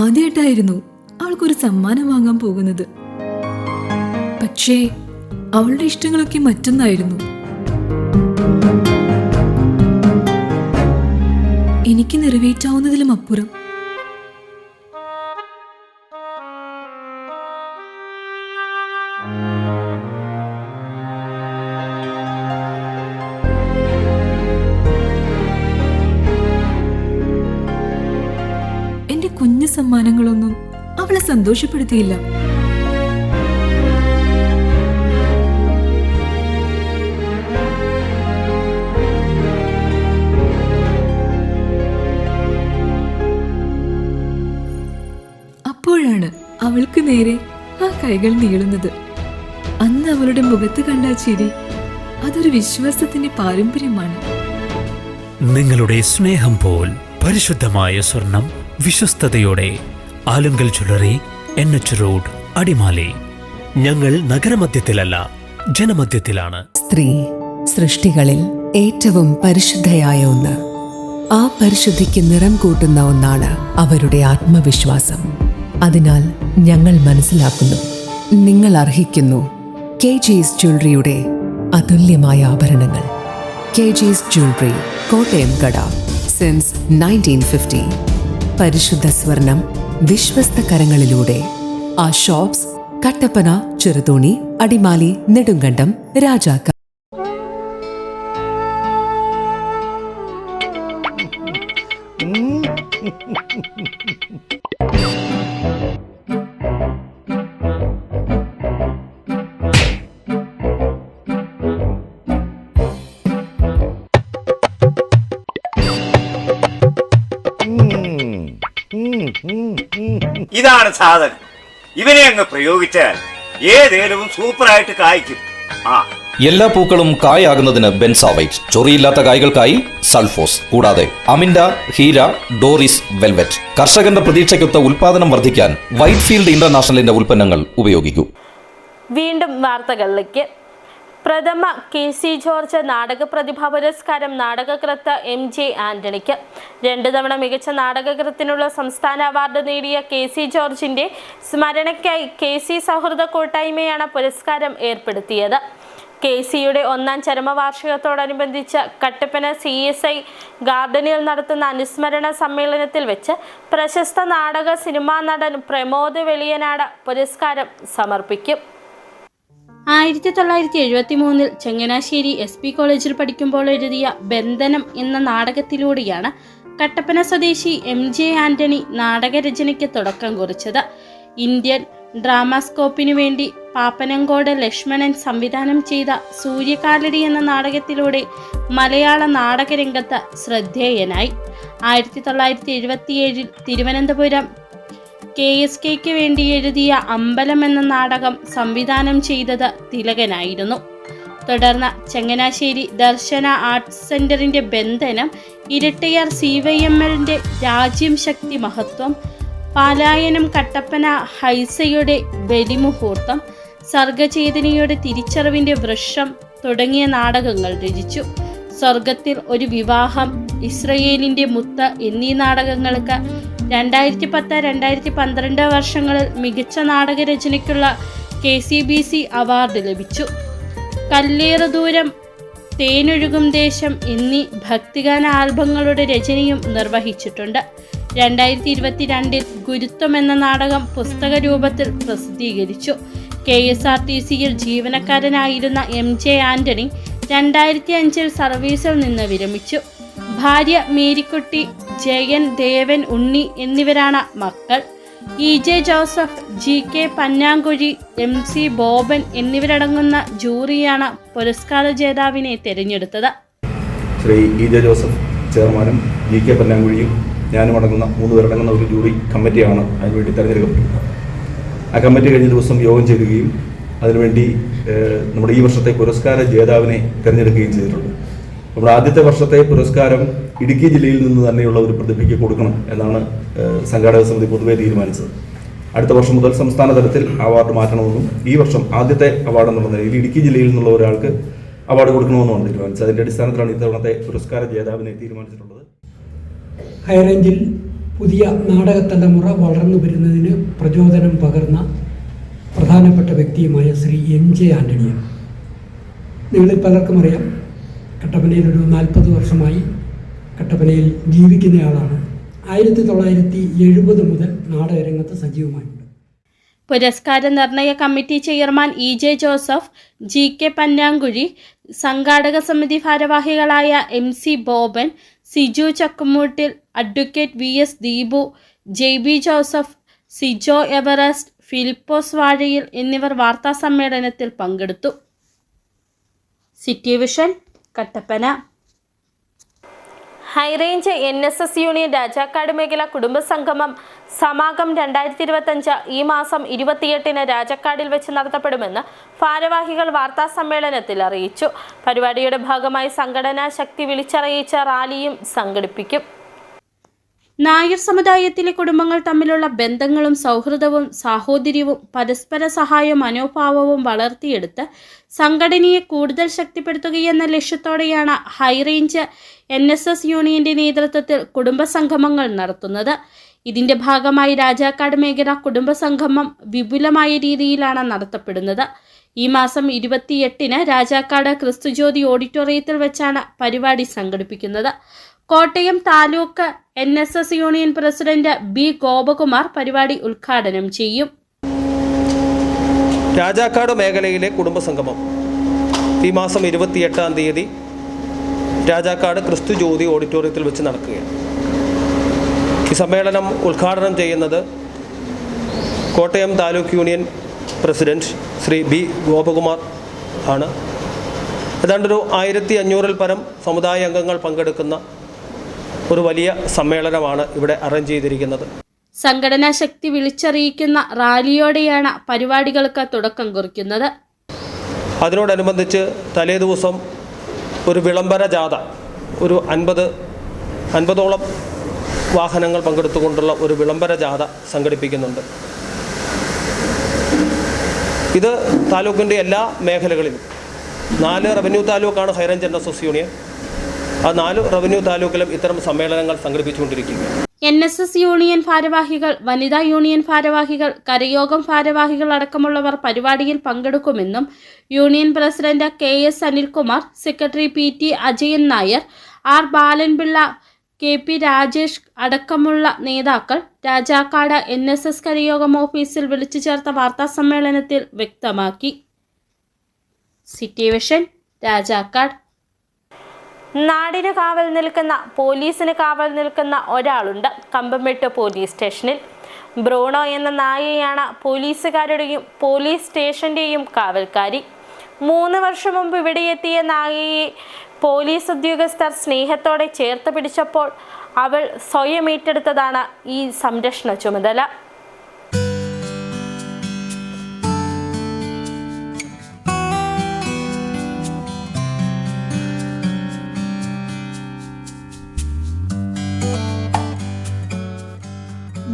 ആദ്യമായിട്ടായിരുന്നു അവൾക്കൊരു സമ്മാനം വാങ്ങാൻ പോകുന്നത്. പക്ഷേ അവളുടെ ഇഷ്ടങ്ങളൊക്കെ മറ്റൊന്നായിരുന്നു. എനിക്ക് നിറവേറ്റാവുന്നതിലും അപ്പുറം. എന്റെ കുഞ്ഞു സമ്മാനങ്ങളൊന്നും അവളെ സന്തോഷപ്പെടുത്തിയില്ല. അപ്പോഴാണ് അവൾക്ക് നേരെ ആ കൈകൾ നീളുന്നത്. അന്ന് അവളുടെ മുഖത്ത് കണ്ട ചിരി അതൊരു വിശ്വാസത്തിന്റെ പാരമ്പര്യമാണ്. നിങ്ങളുടെ സ്നേഹം പോൽ പരിശുദ്ധമായ സ്വർണം വിശ്വസ്തയോടെ Alunkal jewellery, NH road, Adimali. ഞങ്ങൾ നഗരമധ്യത്തിലല്ല, ജനമധ്യത്തിലാണ്. സ്ത്രീ സൃഷ്ടികളിൽ ഏറ്റവും പരിശുദ്ധയായ ഒന്ന്. ആ പരിശുദ്ധിക്ക് നിറം കൂട്ടുന്ന ഒന്നാണ് അവരുടെ ആത്മവിശ്വാസം. അതിനാൽ ഞങ്ങൾ മനസ്സിലാക്കുന്നു, നിങ്ങൾ അർഹിക്കുന്നു KG's ജ്വല്ലറിയുടെ അതുല്യമായ ആഭരണങ്ങൾ. KG's ജ്വല്ലറി, കോട്ടയം കട, സിൻസ് 1950. പരിശുദ്ധ സ്വർണം വിശ്വസ്ത കരങ്ങളിലൂടെ. ആ ഷോപ്സ് കട്ടപ്പന, ചെറുതോണി, അടിമാലി, നെടുങ്കണ്ടം, രാജാക്ക. ഇതാണ് സാധനം. ഇവനെ അങ്ങ് പ്രയോഗിച്ചാൽ ഏതേലും സൂപ്പറായിട്ട് കായ്ക്കും. എല്ലാ പൂക്കളും കായാകുന്നതിന് ബെൻസാവൈറ്റ്, ചൊറിയില്ലാത്ത കായ്കൾക്കായി സൾഫോസ്, കൂടാതെ അമിൻഡ, ഹീര, ഡോറിസ്, വെൽവെറ്റ്. കർഷകന്റെ പ്രതീക്ഷയ്ക്കൊത്ത ഉൽപാദനം വർദ്ധിക്കാൻ വൈറ്റ്ഫീൽഡ് ഇന്റർനാഷണലിന്റെ ഉൽപ്പന്നങ്ങൾ ഉപയോഗിക്കൂ. വീണ്ടും വാർത്തകളിലേക്ക്. പ്രഥമ KC ജോർജ് നാടക പ്രതിഭാ പുരസ്കാരം നാടകകൃത്ത് MJ ആന്റണിക്ക്. 2 തവണ മികച്ച നാടകകൃത്തിനുള്ള സംസ്ഥാന അവാർഡ് നേടിയ KC ജോർജിന്റെ സ്മരണയ്ക്കായി KC സൗഹൃദ കൂട്ടായ്മയാണ് പുരസ്കാരം ഏർപ്പെടുത്തിയത്. KCയുടെ 1ാം ചരമവാർഷികത്തോടനുബന്ധിച്ച് കട്ടപ്പന CSI ഗാർഡനിൽ നടത്തുന്ന അനുസ്മരണ സമ്മേളനത്തിൽ വെച്ച് പ്രശസ്ത നാടക സിനിമാ നടൻ പ്രമോദ് വെളിയനാട് പുരസ്കാരം സമർപ്പിക്കും. 1973 ചങ്ങനാശ്ശേരി SP കോളേജിൽ പഠിക്കുമ്പോൾ എഴുതിയ ബന്ധനം എന്ന നാടകത്തിലൂടെയാണ് കട്ടപ്പന സ്വദേശി MJ ആന്റണി നാടകരചനയ്ക്ക് തുടക്കം കുറിച്ചത്. ഇന്ത്യൻ ഡ്രാമാസ്കോപ്പിനു വേണ്ടി പാപ്പനംകോട് ലക്ഷ്മണൻ സംവിധാനം ചെയ്ത സൂര്യകാലടി എന്ന നാടകത്തിലൂടെ മലയാള നാടകരംഗത്ത് ശ്രദ്ധേയനായി. 1977 തിരുവനന്തപുരം KSKയ്ക്ക് വേണ്ടി എഴുതിയ അമ്പലം എന്ന നാടകം സംവിധാനം ചെയ്തത് തിലകനായിരുന്നു. തുടർന്ന് ചങ്ങനാശ്ശേരി ദർശന ആർട്സ് സെന്ററിന്റെ ബന്ധനം, ഇരട്ടയാർ CYMLന്റെ രാജ്യം ശക്തി മഹത്വം, പാലായനം കട്ടപ്പന ഹൈസയുടെ ബലിമുഹൂർത്തം, സർഗചേതനയുടെ തിരിച്ചറിവിന്റെ വൃക്ഷം തുടങ്ങിയ നാടകങ്ങൾ രചിച്ചു. സ്വർഗത്തിൽ ഒരു വിവാഹം, ഇസ്രയേലിന്റെ മുത്ത് എന്നീ നാടകങ്ങൾക്ക് 2010-2012 വർഷങ്ങളിൽ മികച്ച നാടകരചനയ്ക്കുള്ള KCBC അവാർഡ് ലഭിച്ചു. കല്ലേറ് ദൂരം, തേനൊഴുകും ദേശം എന്നീ ഭക്തിഗാന ആൽബങ്ങളുടെ രചനയും നിർവഹിച്ചിട്ടുണ്ട്. 2022 ഗുരുത്വം എന്ന നാടകം പുസ്തക രൂപത്തിൽ പ്രസിദ്ധീകരിച്ചു. KSRTCയിൽ ജീവനക്കാരനായിരുന്ന MJ ആന്റണി 2005 സർവീസിൽ നിന്ന് വിരമിച്ചു. ഭാര്യ മേരിക്കുട്ടി, ജയൻ, ദേവൻ, ഉണ്ണി എന്നിവരാണ് മക്കൾ. EJ Joseph, GK Pannankuzhi, MC Boban എന്നിവരടങ്ങുന്ന ജൂറിയാണ് പുരസ്കാര ജേതാവിനെ തിരഞ്ഞെടുത്തത്. ശ്രീ EJ ജോസഫ് ചെയർമാനും GK പന്നാങ്കുഴിയും ഞാനും അടങ്ങുന്ന 3 പേരടങ്ങുന്ന ഒരു ജൂറി കമ്മിറ്റിയാണ് അതിനുവേണ്ടി തിരഞ്ഞെടുക്കപ്പെട്ടത്. ആ കമ്മിറ്റി കഴിഞ്ഞ ദിവസം യോഗം ചേരുകയും അതിനുവേണ്ടി നമ്മുടെ ഈ വർഷത്തെ പുരസ്കാര ജേതാവിനെ തിരഞ്ഞെടുക്കുകയും ചെയ്തിട്ടുണ്ട്. നമ്മുടെ ആദ്യത്തെ വർഷത്തെ പുരസ്കാരം ഇടുക്കി ജില്ലയിൽ നിന്ന് തന്നെയുള്ള ഒരു പ്രതിഭയ്ക്ക് കൊടുക്കണം എന്നാണ് സംഘാടക സമിതി പൊതുവെ തീരുമാനിച്ചത്. അടുത്ത വർഷം മുതൽ സംസ്ഥാന തലത്തിൽ അവാർഡ് മാറ്റണമെന്നും ഈ വർഷം ആദ്യത്തെ അവാർഡ് എന്നുള്ള നിലയിൽ ഇടുക്കി ജില്ലയിൽ നിന്നുള്ള ഒരാൾക്ക് അവാർഡ് കൊടുക്കണമെന്നുമാണ് തീരുമാനിച്ചത്. അതിൻ്റെ അടിസ്ഥാനത്തിലാണ് ഇത്തവണത്തെ പുരസ്കാര ജേതാവിനെ തീരുമാനിച്ചിട്ടുള്ളത്. ഹൈറേഞ്ചിൽ പുതിയ നാടക തലമുറ വളർന്നു വരുന്നതിന് പ്രചോദനം പകർന്ന പ്രധാനപ്പെട്ട വ്യക്തിയുമായ ശ്രീ MJ ആൻ്റണിയാണ്. നിങ്ങളിൽ പലർക്കും അറിയാം, കട്ടപ്പനയിൽ ഒരു 40 വർഷമായി കട്ടപ്പനയിൽ ജീവിക്കുന്നയാളാണ്. 1970 മുതൽ നാടകരംഗത്ത് സജീവമായിട്ടുണ്ട്. പുരസ്കാര നിർണയ committee chairman EJ Joseph, GK Pannamkuzhi, സംഘാടക സമിതി ഭാരവാഹികളായ MC Boban, Siju Chakkumoottil, advocate VS Deepu, JB Joseph, Sijo Everest, Philipose Vazhayil എന്നിവർ വാർത്താ സമ്മേളനത്തിൽ പങ്കെടുത്തു. City Vision, Kattappana. High Range NSS union Rajakkad മേഖല കുടുംബസംഗമം സമാഗം 2025 ഈ മാസം 28-ന് രാജാക്കാടിൽ വെച്ച് നടത്തപ്പെടുമെന്ന് ഭാരവാഹികൾ വാർത്താ സമ്മേളനത്തിൽ അറിയിച്ചു. പരിപാടിയുടെ ഭാഗമായി സംഘടനാ ശക്തി വിളിച്ചറിയിച്ച റാലിയും സംഘടിപ്പിക്കും. നായർ സമുദായത്തിലെ കുടുംബങ്ങൾ തമ്മിലുള്ള ബന്ധങ്ങളും സൗഹൃദവും സാഹോദര്യവും പരസ്പര സഹായ മനോഭാവവും വളർത്തിയെടുത്ത് സംഘടനയെ കൂടുതൽ ശക്തിപ്പെടുത്തുകയെന്ന ലക്ഷ്യത്തോടെയാണ് ഹൈറേഞ്ച് NSS യൂണിയന്റെ നേതൃത്വത്തിൽ കുടുംബസംഗമങ്ങൾ നടത്തുന്നത്. ഇതിന്റെ ഭാഗമായി രാജാക്കാട് മേഖല കുടുംബസംഗമം വിപുലമായ രീതിയിലാണ് നടത്തപ്പെടുന്നത്. ഈ മാസം 28-ന് രാജാക്കാട് ക്രിസ്തുജ്യോതി ഓഡിറ്റോറിയത്തിൽ വെച്ചാണ് പരിപാടി സംഘടിപ്പിക്കുന്നത്. Kottayam taluk NSS union president B Gopakumar പരിപാടി ഉദ്ഘാടനം ചെയ്യും. രാജാക്കാട് മേഖലയിലെ കുടുംബസംഗമം ഈ മാസം 28-ാം തീയതി രാജാക്കാട് ക്രിസ്തുജ്യോതി ഓഡിറ്റോറിയത്തിൽ വെച്ച് നടക്കുകയാണ്. ഈ സമ്മേളനം ഉദ്ഘാടനം ചെയ്യുന്നത് Kottayam taluk union president Shri B Gopakumar ആണ്. ഏതാണ്ടൊരു 1500-ൽ പരം സമുദായ അംഗങ്ങൾ പങ്കെടുക്കുന്ന ഒരു വലിയ സമ്മേളനമാണ് ഇവിടെ അറേഞ്ച് ചെയ്തിരിക്കുന്നത്. സംഘടനാ ശക്തി വിളിച്ചറിയിക്കുന്ന റാലിയോടെയാണ് പരിപാടികൾക്ക് തുടക്കം കുറിക്കുന്നത്. അതിനോടനുബന്ധിച്ച് തലേദിവസം ഒരു വിളംബര ജാഥ, ഒരു 50ഓളം വാഹനങ്ങൾ പങ്കെടുത്തുകൊണ്ടുള്ള ഒരു വിളംബര ജാഥ സംഘടിപ്പിക്കുന്നുണ്ട്. ഇത് താലൂക്കിൻ്റെ എല്ലാ മേഖലകളിലും 4 റവന്യൂ താലൂക്കാണ് ഹൈറേഞ്ച് NSS യൂണിയൻ. ആ 4 റവന്യൂ താലൂക്കിലും ഇത്തരം സമ്മേളനങ്ങൾ സംഘടിപ്പിച്ചുകൊണ്ടിരിക്കുകയാണ്. NSS യൂണിയൻ ഭാരവാഹികൾ, വനിതാ യൂണിയൻ ഭാരവാഹികൾ, കരയോഗം ഭാരവാഹികൾ അടക്കമുള്ളവർ പരിപാടിയിൽ പങ്കെടുക്കുമെന്നും union president KS Anilkumar, secretary PT Ajayan Nair, R Balanpillai, KP Rajesh അടക്കമുള്ള നേതാക്കൾ രാജാക്കാട് NSS കരയോഗം ഓഫീസിൽ വിളിച്ചു ചേർത്ത വാർത്താ സമ്മേളനത്തിൽ വ്യക്തമാക്കി. City vision, Rajakkad. നാടിന് കാവൽ നിൽക്കുന്ന, പോലീസിന് കാവൽ നിൽക്കുന്ന ഒരാളുണ്ട് കമ്പംമെട്ട് പോലീസ് സ്റ്റേഷനിൽ. ബ്രൂണോ എന്ന നായയാണ് പോലീസുകാരുടെയും പോലീസ് സ്റ്റേഷന്റെയും കാവൽക്കാരി. 3 വർഷം മുമ്പ് ഇവിടെ എത്തിയ നായയെ പോലീസ് ഉദ്യോഗസ്ഥർ സ്നേഹത്തോടെ ചേർത്ത് പിടിച്ചപ്പോൾ അവൾ സ്വയം ഏറ്റെടുത്തതാണ് ഈ സംരക്ഷണ ചുമതല.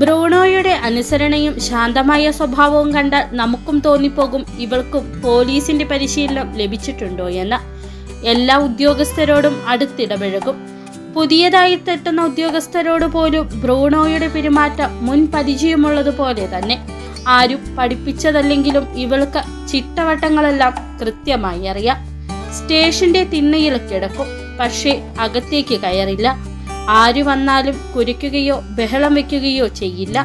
ബ്രൂണോയുടെ അനുസരണയും ശാന്തമായ സ്വഭാവവും കണ്ടാൽ നമുക്കും തോന്നിപ്പോകും ഇവൾക്കും പോലീസിന്റെ പരിശീലനം ലഭിച്ചിട്ടുണ്ടോ എന്ന്. എല്ലാ ഉദ്യോഗസ്ഥരോടും അടുത്തിടപഴകും. പുതിയതായി തെട്ടുന്ന ഉദ്യോഗസ്ഥരോട് പോലും ബ്രൂണോയുടെ പെരുമാറ്റം മുൻ പരിചയമുള്ളതുപോലെ തന്നെ. ആരും പഠിപ്പിച്ചതല്ലെങ്കിലും ഇവൾക്ക് ചിട്ടവട്ടങ്ങളെല്ലാം കൃത്യമായി അറിയാം. സ്റ്റേഷന്റെ തിണ്ണയിൽ കിടക്കും, പക്ഷേ അകത്തേക്ക് കയറില്ല. ആര് വന്നാലും കുരയ്ക്കുകയോ ബഹളം വെക്കുകയോ ചെയ്യില്ല.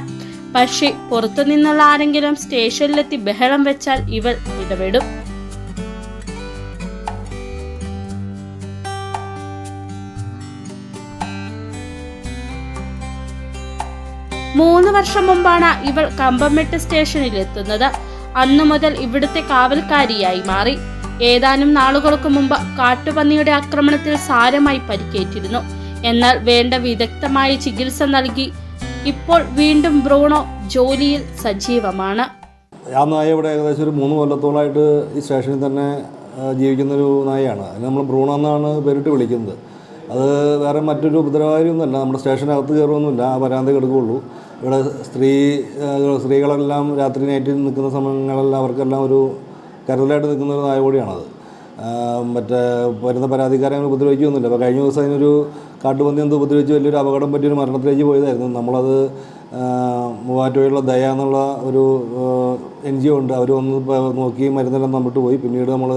പക്ഷേ പുറത്തുനിന്നുള്ള ആരെങ്കിലും സ്റ്റേഷനിലെത്തി ബഹളം വെച്ചാൽ ഇവൾ ഇടപെടും. 3 വർഷം മുമ്പാണ് ഇവൾ കമ്പംമെട്ട് സ്റ്റേഷനിലെത്തുന്നത്. അന്നു മുതൽ ഇവിടുത്തെ കാവൽക്കാരിയായി മാറി. ഏതാനും നാളുകൾക്ക് മുമ്പ് കാട്ടുപന്നിയുടെ ആക്രമണത്തിൽ സാരമായി പരിക്കേറ്റിരുന്നു. എന്നാൽ വേണ്ട വിദഗ്ധമായ ചികിത്സ നൽകി ഇപ്പോൾ വീണ്ടും ബ്രൂണോ ജോലിയിൽ സജീവമാണ്. ആ നായ ഇവിടെ ഏകദേശം ഒരു 3 കൊല്ലത്തോളമായിട്ട് ഈ സ്റ്റേഷനിൽ തന്നെ ജീവിക്കുന്നൊരു നായയാണ്. അതിന് നമ്മൾ ബ്രൂണോ എന്നാണ് പേരിട്ട് വിളിക്കുന്നത്. അത് വേറെ മറ്റൊരു ഉപദ്രവകാരിയൊന്നുമല്ല. നമ്മുടെ സ്റ്റേഷനകത്ത് കയറുമൊന്നുമില്ല, ആ വരാന്തേ കിടക്കുകയുള്ളൂ. ഇവിടെ സ്ത്രീകളെല്ലാം രാത്രി നൈറ്റിൽ നിൽക്കുന്ന സമയങ്ങളെല്ലാം അവർക്കെല്ലാം ഒരു കരുതലായിട്ട് നിൽക്കുന്ന ഒരു നായ കൂടിയാണത്. മറ്റേ വരുന്ന പരാതിക്കാരെ അങ്ങനെ ഉപദ്രവിക്കുകയൊന്നുമില്ല. അപ്പോൾ കഴിഞ്ഞ ദിവസം അതിനൊരു കാട്ടുപന്നി എന്ത് ഉപദ്രവിച്ച് വലിയൊരു അപകടം പറ്റിയൊരു മരണത്തിലേക്ക് പോയതായിരുന്നു. നമ്മളത് മൂവാറ്റുപുഴയുള്ള ദയ എന്നുള്ള ഒരു NGO ഉണ്ട്, അവർ വന്ന് നോക്കി മരുന്നെല്ലാം തന്നിട്ട് പോയി. പിന്നീട് നമ്മൾ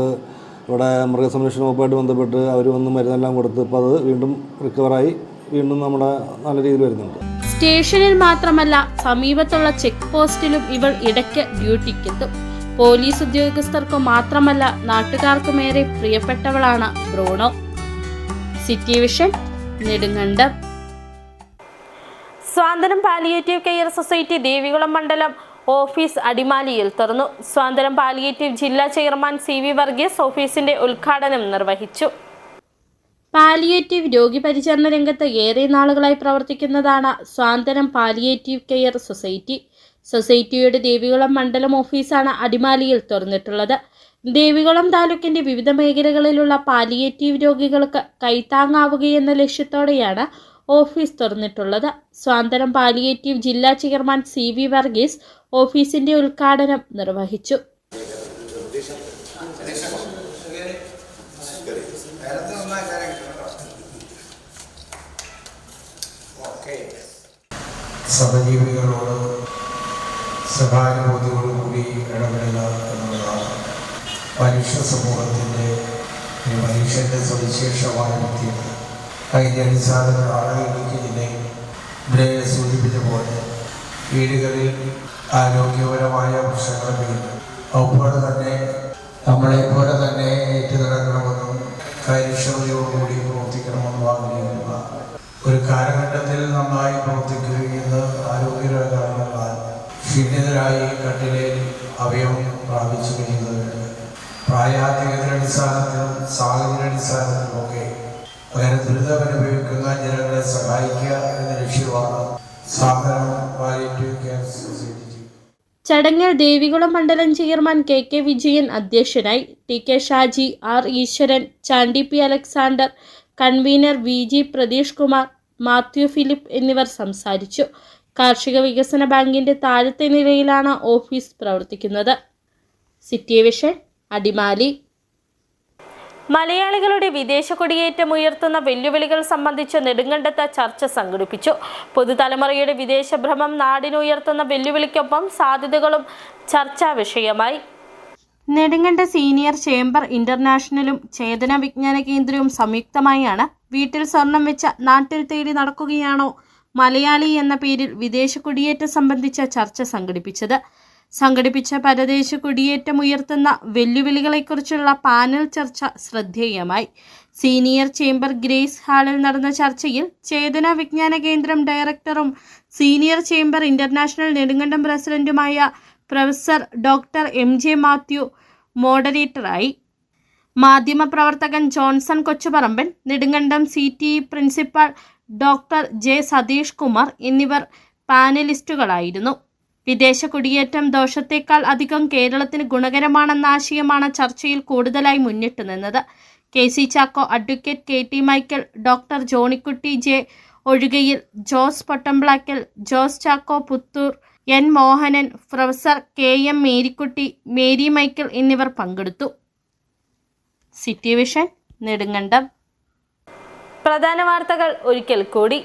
ഇവിടെ മൃഗസംരക്ഷണ വകുപ്പായിട്ട് ബന്ധപ്പെട്ട് അവർ വന്ന് മരുന്നെല്ലാം കൊടുത്ത് ഇപ്പോൾ അത് വീണ്ടും റിക്കവറായി വീണ്ടും നമ്മുടെ നല്ല രീതിയിൽ വരുന്നുണ്ട്. സ്റ്റേഷനിൽ മാത്രമല്ല സമീപത്തുള്ള ചെക്ക് പോസ്റ്റിലും ഇവൾ ഇടയ്ക്ക് ഡ്യൂട്ടിക്കെത്തും. പോലീസ് ഉദ്യോഗസ്ഥർക്കു മാത്രമല്ല നാട്ടുകാർക്കുമേറെ പ്രിയപ്പെട്ടവളാണ് ബ്രൂണോ. City Vision, Nedumkandam. സ്വാതന്ത്ര്യം പാലിയേറ്റീവ് കെയർ സൊസൈറ്റി ദേവികുളം മണ്ഡലം ഓഫീസ് അടിമാലിയിൽ തുറന്നു. സ്വാതന്ത്ര്യം പാലിയേറ്റീവ് ജില്ലാ ചെയർമാൻ CV വർഗീസ് ഓഫീസിന്റെ ഉദ്ഘാടനം നിർവഹിച്ചു. പാലിയേറ്റീവ് രോഗി പരിചരണ രംഗത്ത് ഏറെ നാളുകളായി പ്രവർത്തിക്കുന്നതാണ് സ്വാതന്ത്ര്യം പാലിയേറ്റീവ് കെയർ സൊസൈറ്റി. സൊസൈറ്റിയുടെ ദേവികുളം മണ്ഡലം ഓഫീസാണ് അടിമാലിയിൽ തുറന്നിട്ടുള്ളത്. ദേവികുളം താലൂക്കിന്റെ വിവിധ മേഖലകളിലുള്ള പാലിയേറ്റീവ് രോഗികൾക്ക് കൈത്താങ്ങാവുകയെന്ന ലക്ഷ്യത്തോടെയാണ് ഓഫീസ് തുറന്നിട്ടുള്ളത്. സ്വാതന്ത്ര്യം പാലിയേറ്റീവ് ജില്ലാ ചെയർമാൻ CV വർഗീസ് ഓഫീസിന്റെ ഉദ്ഘാടനം നിർവഹിച്ചു. സഹജീവികളോട് സഹാനുഭൂതിയോടുകൂടി ഇടപെടുക എന്നുള്ളതാണ് മനുഷ്യ സമൂഹത്തിൻ്റെ മനുഷ്യൻ്റെ സവിശേഷമായ വ്യക്തിയാണ്. അതിൻ്റെ അടിസ്ഥാനത്തിലാണ് ഇടുക്കി ജില്ലയിൽ ഇവിടെ സൂചിപ്പിച്ച പോലെ വീടുകളിൽ ആരോഗ്യപരമായ പ്രശ്നങ്ങളുണ്ട്. അതുപോലെ തന്നെ നമ്മളെപ്പോലെ തന്നെ ഏറ്റുനടക്കണമെന്നും കാര്യക്ഷമതയോടുകൂടി പ്രവർത്തിക്കണമെന്നും ആഗ്രഹിക്കുന്ന ഒരു കാലഘട്ടത്തിൽ നന്നായി പ്രവർത്തിക്കുകയെന്ന് ആരോഗ്യകാരണങ്ങളാൽ ക്ഷീണിതരായി കട്ടിലേൽ അവയവം പ്രാപിച്ചു കഴിയുന്നവരുണ്ട്. പ്രായാധികതയുടെ സാഹചര്യാടിസ്ഥാനത്തിലുമൊക്കെ അങ്ങനെ ദുരിതമനുഭവിക്കുന്ന ജനങ്ങളെ സഹായിക്കുക എന്ന ലക്ഷ്യമാണ് സ്വാതന്ത്ര്യം പാലിയേറ്റീവ് കെയർ സൊസൈറ്റി. ചടങ്ങിൽ ദേവികുളം മണ്ഡലം ചെയർമാൻ KK വിജയൻ അധ്യക്ഷനായി. TK ഷാജി, R ഈശ്വരൻ, Chandy P Alexander, convener VG Pratheesh Kumar, Mathew Philip എന്നിവർ സംസാരിച്ചു. കാർഷിക വികസന ബാങ്കിന്റെ താഴത്തെ നിലയിലാണ് ഓഫീസ് പ്രവർത്തിക്കുന്നത്. City vision, Adimali. മലയാളികളുടെ വിദേശ കുടിയേറ്റം ഉയർത്തുന്ന വെല്ലുവിളികൾ സംബന്ധിച്ച് നെടുങ്കണ്ടത്ത് ചർച്ച സംഘടിപ്പിച്ചു. പുതുതലമുറയുടെ വിദേശഭ്രമം നാടിനുയർത്തുന്ന വെല്ലുവിളിക്കൊപ്പം സാധ്യതകളും ചർച്ചാ വിഷയമായി. നെടുങ്കണ്ട സീനിയർ ചേംബർ ഇന്റർനാഷണലും ചേതന വിജ്ഞാന കേന്ദ്രവും സംയുക്തമായാണ് വീട്ടിൽ സ്വർണം വെച്ച നാട്ടിൽ തേടി നടക്കുകയാണോ മലയാളി എന്ന പേരിൽ വിദേശ കുടിയേറ്റം സംബന്ധിച്ച ചർച്ച സംഘടിപ്പിച്ചത്. സംഘടിപ്പിച്ച പരദേശ കുടിയേറ്റം ഉയർത്തുന്ന വെല്ലുവിളികളെക്കുറിച്ചുള്ള പാനൽ ചർച്ച ശ്രദ്ധേയമായി. സീനിയർ ചേംബർ ഗ്രേസ് ഹാളിൽ നടന്ന ചർച്ചയിൽ ചേതന വിജ്ഞാന കേന്ദ്രം ഡയറക്ടറും സീനിയർ ചേംബർ ഇന്റർനാഷണൽ നെടുങ്കണ്ടം പ്രസിഡന്റുമായ പ്രൊഫസർ ഡോക്ടർ MJ മാത്യു മോഡറേറ്ററായി. മാധ്യമപ്രവർത്തകൻ Johnson Kochuparamban, Nedumkandam CTE principal doctor J Satheesh Kumar എന്നിവർ പാനലിസ്റ്റുകളായിരുന്നു. വിദേശ കുടിയേറ്റം ദോഷത്തേക്കാൾ അധികം കേരളത്തിന് ഗുണകരമാണെന്ന ആശയമാണ് ചർച്ചയിൽ കൂടുതലായി മുന്നിട്ട് നിന്നത്. KC Chacko, advocate KT Michael, doctor Johnykutty J Ozhukayil, Jose Pottamplackal, Jose Chacko Puthur, N Mohanan, professor KM Marykutty, Mary Michael എന്നിവർ പങ്കെടുത്തു. City Vision, Nedumkandam. പ്രധാന വാർത്തകൾ ഒരിക്കൽ കൂടി.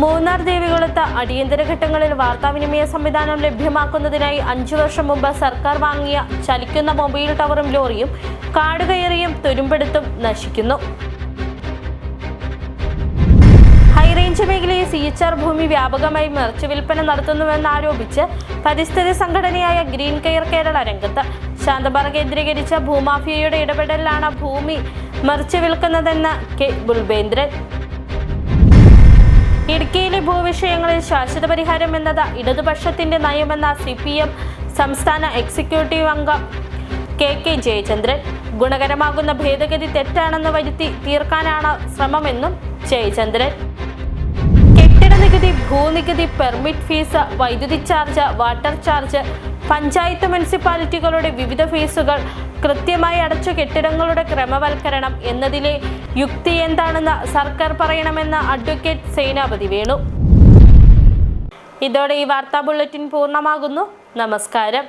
മൂന്നാർ ദേവികുളത്ത് അടിയന്തര ഘട്ടങ്ങളിൽ വാർത്താവിനിമയ സംവിധാനം ലഭ്യമാക്കുന്നതിനായി 5 വർഷം മുമ്പ് സർക്കാർ വാങ്ങിയ ചലിക്കുന്ന മൊബൈൽ ടവറും ലോറിയും കാടുകയറിയും തുരുമ്പെടുത്തും നശിക്കുന്നു. ഹൈറേഞ്ച് മേഖലയിൽ CHR ഭൂമി വ്യാപകമായി മറിച്ചു വിൽപ്പന നടത്തുന്നുവെന്നാരോപിച്ച് പരിസ്ഥിതി സംഘടനയായ ഗ്രീൻ കെയർ കേരള രംഗത്ത്. ശാന്തമ്പാറ കേന്ദ്രീകരിച്ച ഭൂമാഫിയയുടെ ഇടപെടലാണ് ഭൂമി മറിച്ചു വിൽക്കുന്നതെന്ന് K. ബുൾബേന്ദ്രൻ. പ്രശ്നങ്ങളിൽ ശാശ്വത പരിഹാരം എന്നത് ഇടതുപക്ഷത്തിന്റെ നയമെന്ന CPM സംസ്ഥാന എക്സിക്യൂട്ടീവ് അംഗം KK ജയചന്ദ്രൻ. ഗുണകരമാകുന്ന ഭേദഗതി തെറ്റാണെന്ന് വരുത്തി തീർക്കാനാണ് ശ്രമമെന്നും ജയചന്ദ്രൻ. കെട്ടിട നികുതി, ഭൂനികുതി, പെർമിറ്റ് ഫീസ്, വൈദ്യുതി ചാർജ്, വാട്ടർ ചാർജ്, പഞ്ചായത്ത് മുനിസിപ്പാലിറ്റികളുടെ വിവിധ ഫീസുകൾ കൃത്യമായി അടച്ച കെട്ടിടങ്ങളുടെ ക്രമവൽക്കരണം എന്നതിലെ യുക്തി എന്താണെന്ന് സർക്കാർ പറയണമെന്ന് അഡ്വക്കേറ്റ് സേനാപതി വേണു. ഇതോടെ ഈ വാർത്താ ബുള്ളറ്റിൻ പൂർണ്ണമാകുന്നു. നമസ്കാരം.